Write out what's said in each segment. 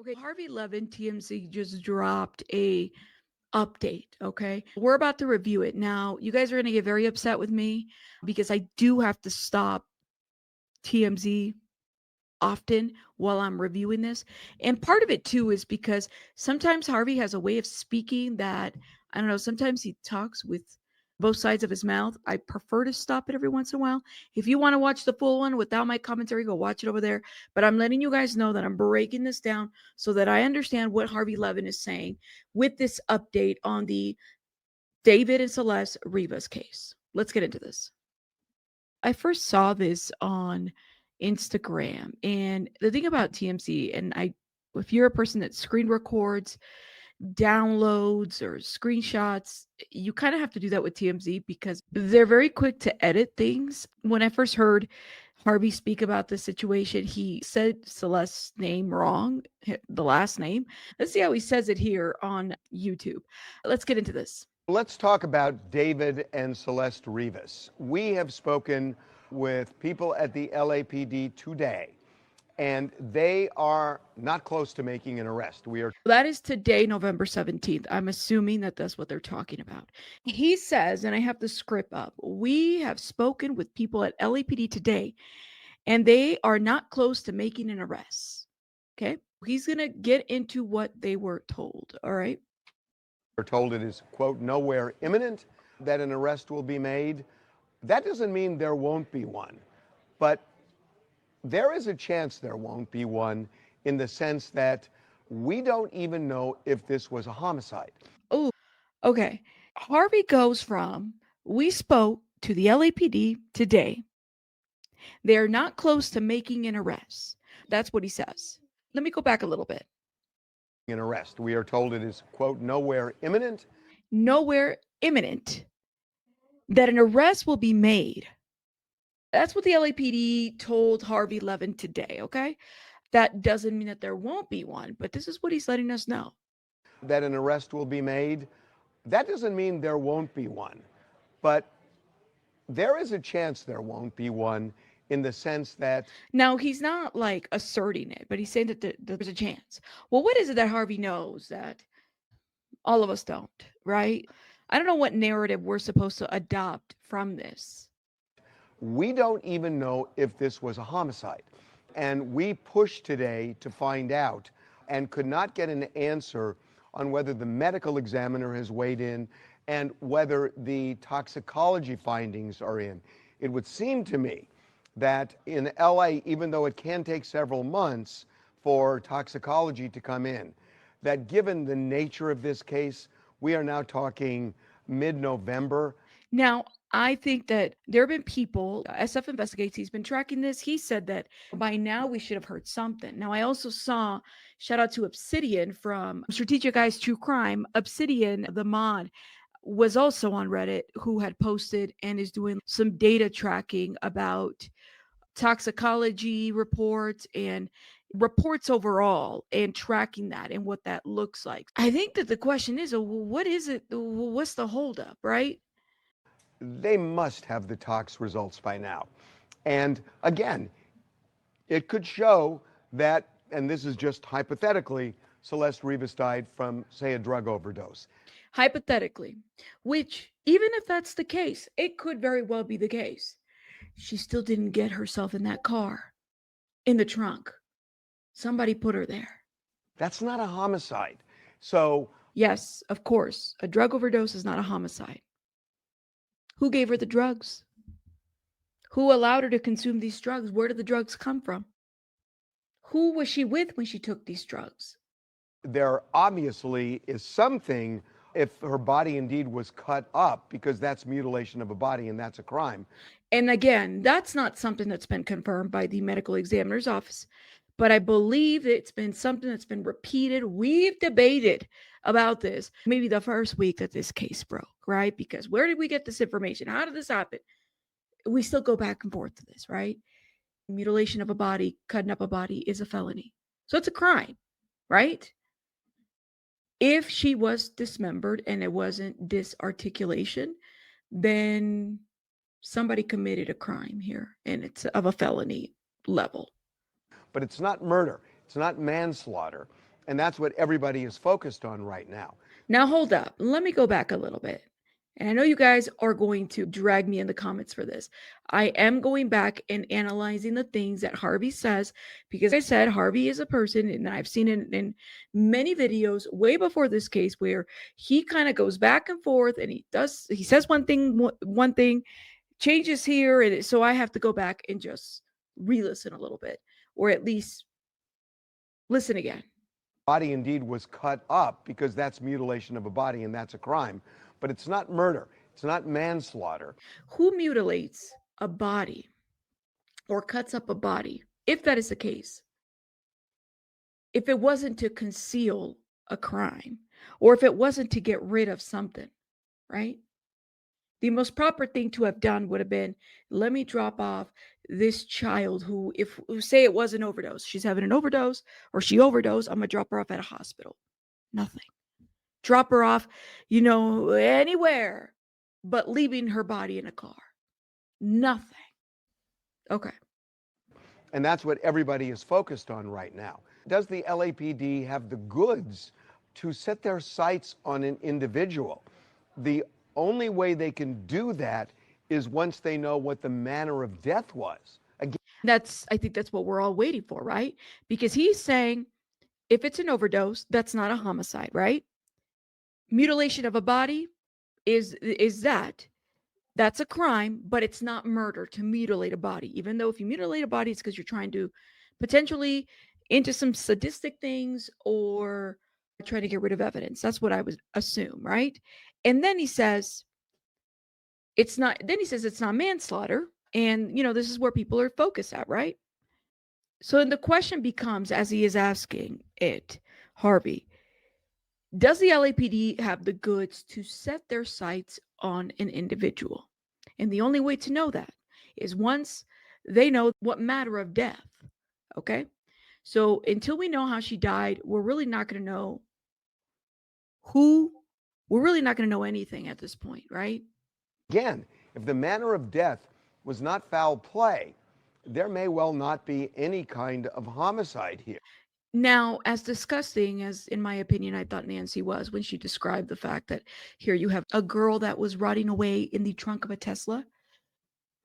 Okay, Harvey Levin TMZ just dropped a update, okay? We're about to review it. Now, you guys are going to get very upset with me because I do have to stop TMZ often while I'm reviewing this. And part of it too is because sometimes Harvey has a way of speaking that I don't know, sometimes he talks with both sides of his mouth. I prefer to stop it every once in a while. If you want to watch the full one without my commentary, go watch it over there. But I'm letting you guys know that I'm breaking this down so that I understand what Harvey Levin is saying with this update on the David and Celeste Rivas case. Let's get into this. I first saw this on Instagram, and the thing about TMZ, and if you're a person that screen records, downloads, or screenshots, you kind of have to do that with TMZ because they're very quick to edit things. When I first heard Harvey speak about this situation, he said Celeste's name wrong, the last name. Let's see how he says it here on YouTube. Let's get into this. Let's talk about David and Celeste Rivas. We have spoken with people at the LAPD today, and they are not close to making an arrest. That is today, November 17th. I'm assuming that that's what they're talking about. He says, and I have the script up, we have spoken with people at LAPD today, and they are not close to making an arrest. Okay. He's going to get into what they were told. All right. We're told it is, quote, nowhere imminent that an arrest will be made. That doesn't mean there won't be one, but there is a chance there won't be one in the sense that we don't even know if this was a homicide. Oh, okay. Harvey goes from, we spoke to the LAPD today. They're not close to making an arrest. That's what he says. Let me go back a little bit. An arrest. We are told it is, quote, nowhere imminent. Nowhere imminent that an arrest will be made. That's what the LAPD told Harvey Levin today, okay? That doesn't mean that there won't be one, but this is what he's letting us know. That an arrest will be made. That doesn't mean there won't be one, but there is a chance there won't be one in the sense that. Now, he's not like asserting it, but he's saying that there's a chance. Well, what is it that Harvey knows that all of us don't, right? I don't know what narrative we're supposed to adopt from this. We don't even know if this was a homicide. And we pushed today to find out and could not get an answer on whether the medical examiner has weighed in and whether the toxicology findings are in. It would seem to me that in LA, even though it can take several months for toxicology to come in, that given the nature of this case, we are now talking mid-November. Now, I think that there have been people, SF Investigates, he's been tracking this. He said that by now we should have heard something. Now, I also saw, shout out to Obsidian from Strategic Eyes True Crime. Obsidian, the mod, was also on Reddit who had posted and is doing some data tracking about toxicology reports and reports overall and tracking that and what that looks like. I think that the question is, what is it? What's the holdup, right? They must have the tox results by now. And again, it could show that, and this is just hypothetically, Celeste Rivas died from, say, a drug overdose. Hypothetically, which, even if that's the case, it could very well be the case. She still didn't get herself in that car, in the trunk. Somebody put her there. That's not a homicide. So, yes, of course, a drug overdose is not a homicide. Who gave her the drugs? Who allowed her to consume these drugs? Where did the drugs come from? Who was she with when she took these drugs? There obviously is something if her body indeed was cut up, because that's mutilation of a body and that's a crime. And again, that's not something that's been confirmed by the medical examiner's office, but I believe it's been something that's been repeated. We've debated about this maybe the first week that this case broke, right? Because where did we get this information? How did this happen? We still go back and forth to this, right? Mutilation of a body, cutting up a body is a felony. So it's a crime, right? If she was dismembered and it wasn't disarticulation, then somebody committed a crime here and it's of a felony level. But it's not murder. It's not manslaughter. And that's what everybody is focused on right now. Now, hold up. Let me go back a little bit. And I know you guys are going to drag me in the comments for this. I am going back and analyzing the things that Harvey says because, like I said, Harvey is a person, and I've seen it in many videos way before this case where he kind of goes back and forth, and he says one thing, changes here, and so I have to go back and just re-listen a little bit, or at least listen again. Body indeed was cut up because that's mutilation of a body and that's a crime, but it's not murder. It's not manslaughter. Who mutilates a body or cuts up a body, if that is the case, if it wasn't to conceal a crime or if it wasn't to get rid of something, right? The most proper thing to have done would have been, let me drop off this child who, if say it was an overdose, she's having an overdose or she overdosed, I'm gonna drop her off at a hospital. Nothing. Drop her off, anywhere but leaving her body in a car. Nothing. Okay. And that's what everybody is focused on right now. Does the LAPD have the goods to set their sights on an individual? The only way they can do that is once they know what the manner of death was. Again, I think that's what we're all waiting for, right? Because he's saying if it's an overdose, that's not a homicide, right? Mutilation of a body is that's a crime, but it's not murder to mutilate a body. Even though if you mutilate a body, it's because you're trying to potentially into some sadistic things or trying to get rid of evidence. That's what I would assume, right? And then he says it's not. Then he says it's not manslaughter, and this is where people are focused at, right? So then the question becomes, as he is asking it, Harvey, does the LAPD have the goods to set their sights on an individual? And the only way to know that is once they know what matter of death. Okay. So until we know how she died, we're really not going to know we're really not going to know anything at this point, right? again, if the manner of death was not foul play, there may well not be any kind of homicide here. Now, as disgusting as, in my opinion, I thought Nancy was when she described the fact that here you have a girl that was rotting away in the trunk of a Tesla,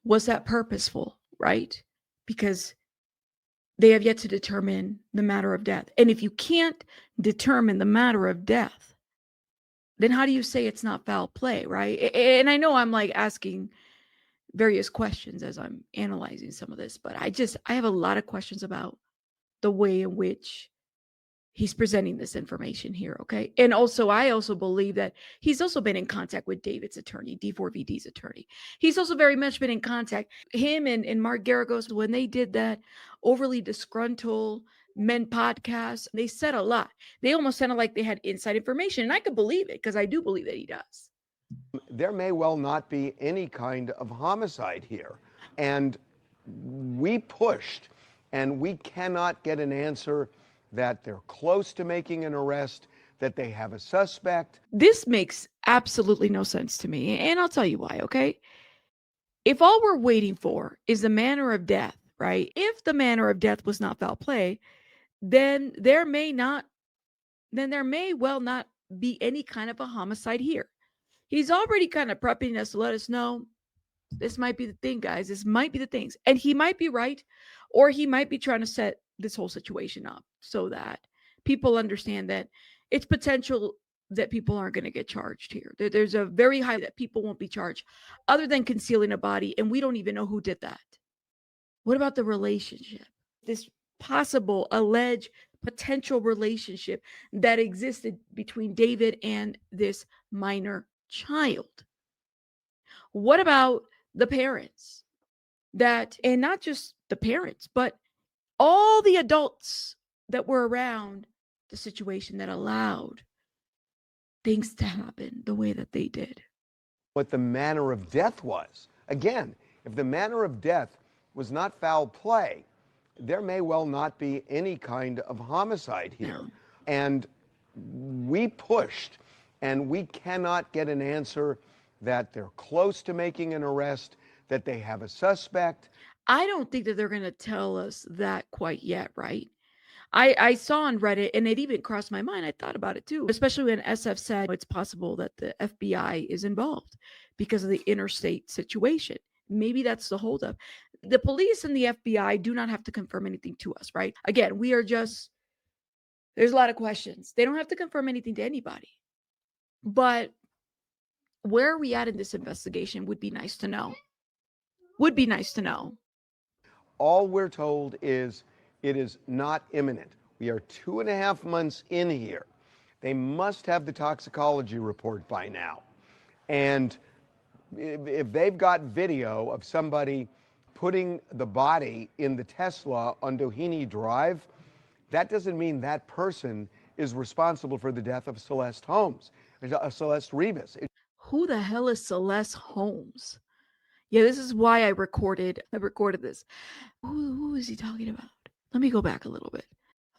was that purposeful, right? Because they have yet to determine the matter of death. And if you can't determine the matter of death, then how do you say it's not foul play, right? And I know I'm like asking various questions as I'm analyzing some of this, but I have a lot of questions about the way in which he's presenting this information here, okay? And also, I also believe that he's also been in contact with David's attorney, D4VD's attorney. He's also very much been in contact. Him and Mark Garagos, when they did that overly disgruntled men podcast, they said a lot. They almost sounded like they had inside information, and I could believe it because I do believe that he does. There may well not be any kind of homicide here. And we pushed, and we cannot get an answer that they're close to making an arrest, that they have a suspect. This makes absolutely no sense to me, and I'll tell you why, okay? If all we're waiting for is the manner of death, right? If the manner of death was not foul play, then there may well not be any kind of a homicide here. He's already kind of prepping us to let us know this might be the thing, guys. This might be the things. And he might be right, or he might be trying to set this whole situation up so that people understand that it's potential that people aren't going to get charged here. There's a very high that people won't be charged other than concealing a body. And we don't even know who did that. What about the relationship? This possible, alleged, potential relationship that existed between David and this minor child. What about the parents and not just the parents, but all the adults that were around the situation that allowed things to happen the way that they did? What the manner of death was. Again, if the manner of death was not foul play, there may well not be any kind of homicide here. No. And we pushed, and we cannot get an answer that they're close to making an arrest, that they have a suspect. I don't think that they're going to tell us that quite yet, right? I saw on Reddit, and it even crossed my mind. I thought about it too, especially when SF said it's possible that the FBI is involved because of the interstate situation. Maybe that's the holdup. The police and the FBI do not have to confirm anything to us, right? Again, we are just, there's a lot of questions. They don't have to confirm anything to anybody. But where are we at in this investigation would be nice to know. Would be nice to know. All we're told is it is not imminent. We are 2.5 months in here. They must have the toxicology report by now. And if they've got video of somebody putting the body in the Tesla on Doheny Drive, that doesn't mean that person is responsible for the death of Celeste Celeste Rivas. Who the hell is Celeste Holmes? Yeah, this is why I recorded this. Who is he talking about? Let me go back a little bit.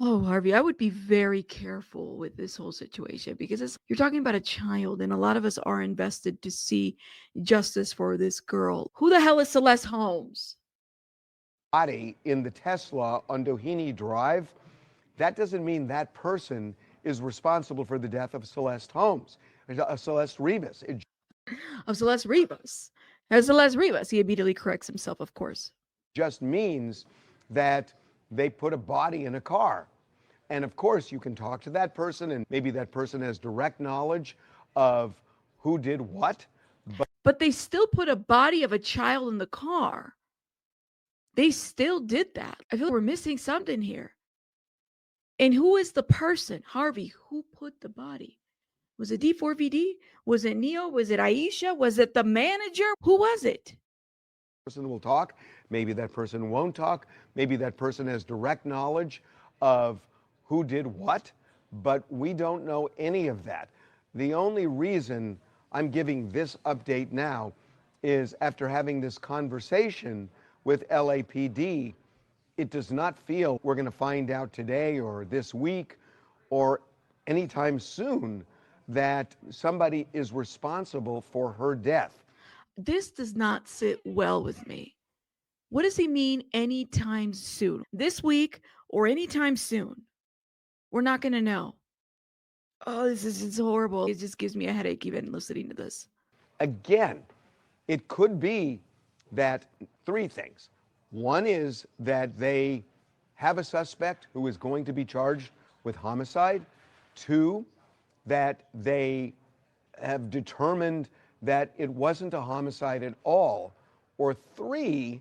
Oh, Harvey, I would be very careful with this whole situation because you're talking about a child, and a lot of us are invested to see justice for this girl. Who the hell is Celeste Holmes? Body in the Tesla on Doheny Drive, that doesn't mean that person is responsible for the death of Celeste Rivas. Of Celeste Rivas. As Celeste Rivas, he immediately corrects himself, of course. Just means that they put a body in a car. And of course, you can talk to that person, and maybe that person has direct knowledge of who did what. But they still put a body of a child in the car. They still did that. I feel we're missing something here. And who is the person? Harvey, who put the body? Was it D4VD? Was it Neo? Was it Aisha? Was it the manager? Who was it? Person will talk. Maybe that person won't talk. Maybe that person has direct knowledge of who did what, but we don't know any of that. The only reason I'm giving this update now is after having this conversation with LAPD, it does not feel we're going to find out today or this week or anytime soon that somebody is responsible for her death. This does not sit well with me. What does he mean anytime soon? This week or anytime soon? We're not going to know. Oh, this is horrible. It just gives me a headache even listening to this. Again, it could be that three things. One is that they have a suspect who is going to be charged with homicide. Two, that they have determined that it wasn't a homicide at all. Or three,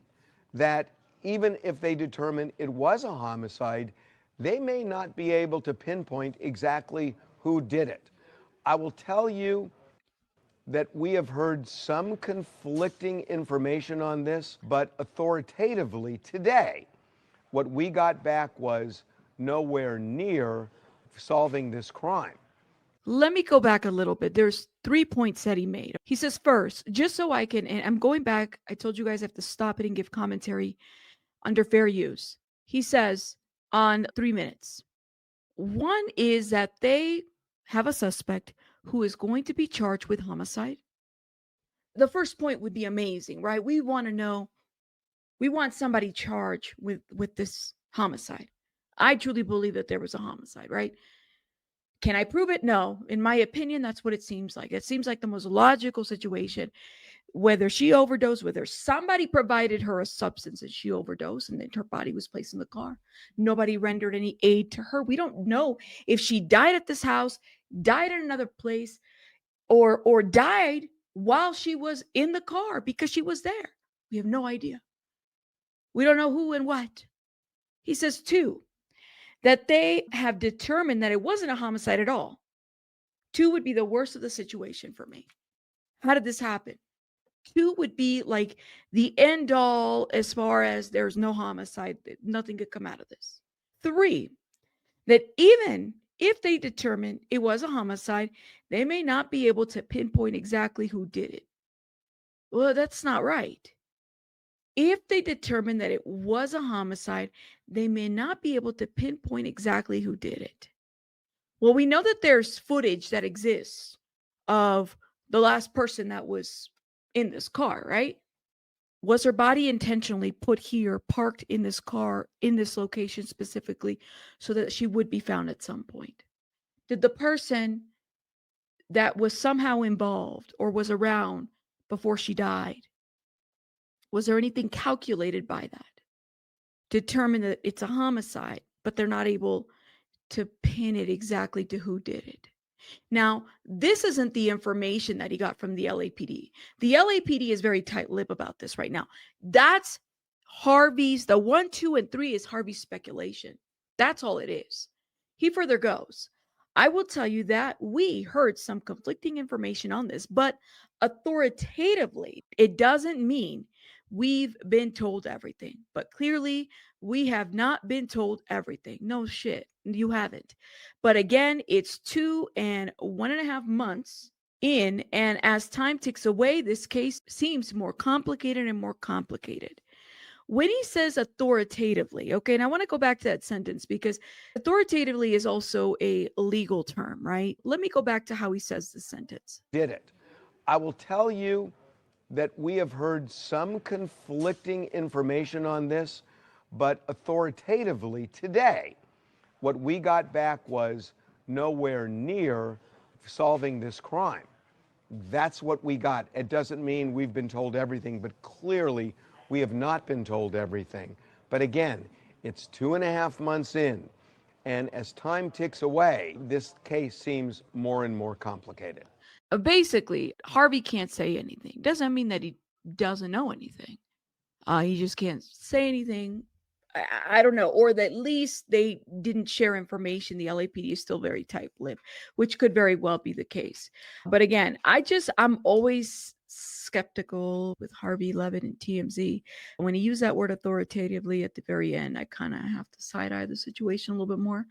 that even if they determine it was a homicide, they may not be able to pinpoint exactly who did it. I will tell you that we have heard some conflicting information on this, but authoritatively today, what we got back was nowhere near solving this crime. Let me go back a little bit. There's 3 points that he made. He says, first, just so I can, and I'm going back, I told you guys I have to stop it and give commentary under fair use. He says on 3 minutes, one is that they have a suspect who is going to be charged with homicide. The first point would be amazing, right? We want to know, we want somebody charged with this homicide. I truly believe that there was a homicide, right? Can I prove it? No. In my opinion, that's what it seems like. It seems like the most logical situation. Whether she overdosed, whether somebody provided her a substance and she overdosed and then her body was placed in the car. Nobody rendered any aid to her. We don't know if she died at this house, died in another place, or died while she was in the car because she was there. We have no idea. We don't know who and what. He says, two, that they have determined that it wasn't a homicide at all. Two would be the worst of the situation for me. How did this happen? Two would be like the end all as far as there's no homicide, nothing could come out of this. Three, that even if they determine it was a homicide, they may not be able to pinpoint exactly who did it. Well, that's not right. If they determine that it was a homicide, they may not be able to pinpoint exactly who did it. Well, we know that there's footage that exists of the last person that was in this car, right? Was her body intentionally put here, parked in this car, in this location specifically, so that she would be found at some point? Did the person that was somehow involved or was around before she died, was there anything calculated by that? Determine that it's a homicide, but they're not able to pin it exactly to who did it. Now, this isn't the information that he got from the LAPD. The LAPD is very tight-lipped about this right now. That's Harvey's, the 1, 2, and 3 is Harvey's speculation. That's all it is. He further goes, I will tell you that we heard some conflicting information on this, but authoritatively, it doesn't mean we've been told everything. But clearly, we have not been told everything. No shit, you haven't. But again, it's 2 and 1.5 months in, and as time ticks away, this case seems more complicated and more complicated. When he says authoritatively, okay, and I want to go back to that sentence because authoritatively is also a legal term, right? Let me go back to how he says the sentence. Did it. I will tell you that we have heard some conflicting information on this, but authoritatively today, what we got back was nowhere near solving this crime. That's what we got. It doesn't mean we've been told everything, but clearly we have not been told everything. But again, it's 2.5 months in, and as time ticks away, this case seems more and more complicated. Basically, Harvey can't say anything. Doesn't mean that he doesn't know anything. He just can't say anything. I don't know, or that at least they didn't share information. The LAPD is still very tight-lipped, which could very well be the case. But again, I'm always skeptical with Harvey Levin and TMZ. When he used that word authoritatively at the very end, I kind of have to side-eye the situation a little bit more.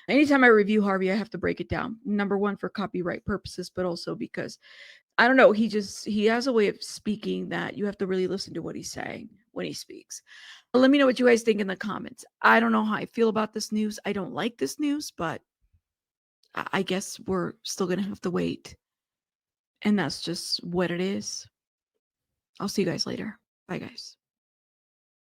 Anytime I review Harvey, I have to break it down. Number one, for copyright purposes, but also because I don't know, he has a way of speaking that you have to really listen to what he's saying when he speaks. Let me know what you guys think in the comments. I don't know how I feel about this news. I don't like this news, but I guess we're still going to have to wait. And that's just what it is. I'll see you guys later. Bye, guys.